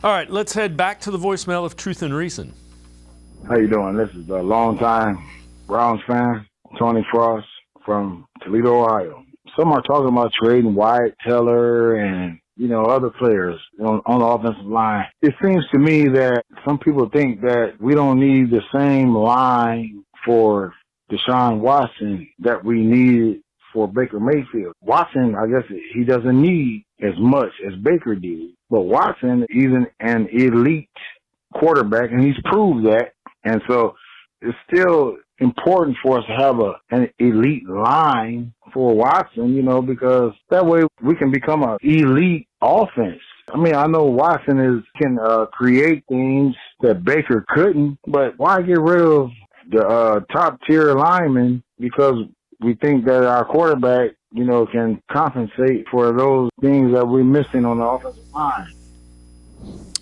All right, let's head back to the voicemail of Truth and Reason. How you doing? This is a longtime Browns fan, Tony Frost from Toledo, Ohio. Some are talking about trading Wyatt Teller and, other players on the offensive line. It seems to me that some people think that we don't need the same line for Deshaun Watson that we needed for Baker Mayfield. Watson, I guess he doesn't need as much as Baker did. But Watson is an elite quarterback, and he's proved that. And so it's still important for us to have an elite line for Watson, because that way we can become an elite offense. I mean, I know Watson can create things that Baker couldn't, but why get rid of the top-tier linemen because we think that our quarterback, can compensate for those things that we're missing on the offensive line?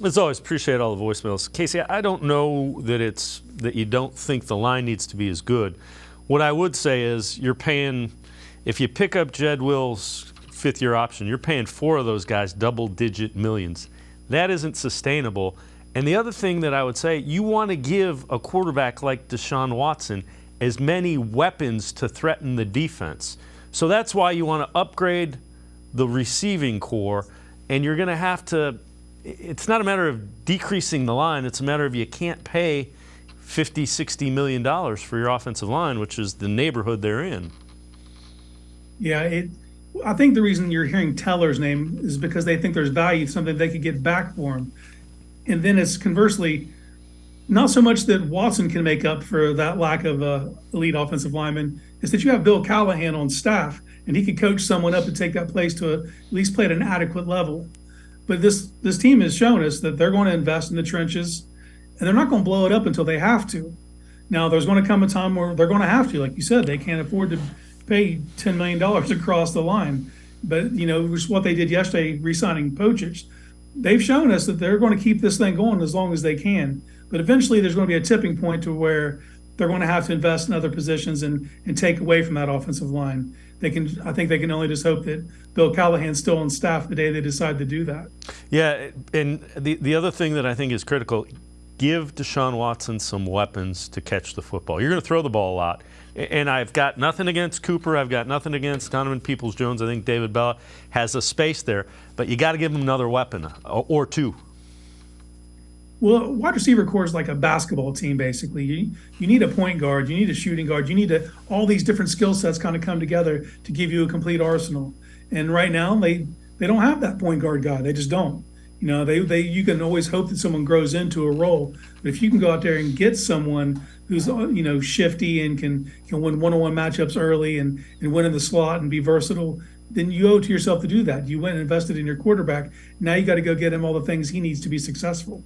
As always, appreciate all the voicemails. Casey, I don't know that you don't think the line needs to be as good. What I would say is you're paying, if you pick up Jed Will's fifth-year option, you're paying 4 of those guys double-digit millions. That isn't sustainable. And the other thing that I would say, you want to give a quarterback like Deshaun Watson as many weapons to threaten the defense. So that's why you want to upgrade the receiving core, and you're going to have to. It's not a matter of decreasing the line. It's a matter of you can't pay $50, $60 million for your offensive line, which is the neighborhood they're in. Yeah, I think the reason you're hearing Teller's name is because they think there's value, something they could get back for him. And then it's conversely, not so much that Watson can make up for that lack of elite offensive lineman, is that you have Bill Callahan on staff, and he could coach someone up and take that place to at least play at an adequate level. But this team has shown us that they're going to invest in the trenches, and they're not going to blow it up until they have to. Now, there's going to come a time where they're going to have to. Like you said, they can't afford to pay $10 million across the line. But, which is what they did yesterday, re-signing Pochich. They've shown us that they're going to keep this thing going as long as they can. But eventually there's going to be a tipping point to where they're going to have to invest in other positions and take away from that offensive line. I think they can only just hope that Bill Callahan's still on staff the day they decide to do that. Yeah, and the other thing that I think is critical, give Deshaun Watson some weapons to catch the football. You're going to throw the ball a lot. And I've got nothing against Cooper. I've got nothing against Donovan Peoples-Jones. I think David Bella has a space there. But you got to give him another weapon or two. Well, wide receiver core is like a basketball team, basically. You need a point guard, you need a shooting guard, you need all these different skill sets kind of come together to give you a complete arsenal. And right now, they don't have that point guard guy. They just don't. You can always hope that someone grows into a role. But if you can go out there and get someone who's shifty and can win one-on-one matchups early and win in the slot and be versatile, then you owe it to yourself to do that. You went and invested in your quarterback. Now you got to go get him all the things he needs to be successful.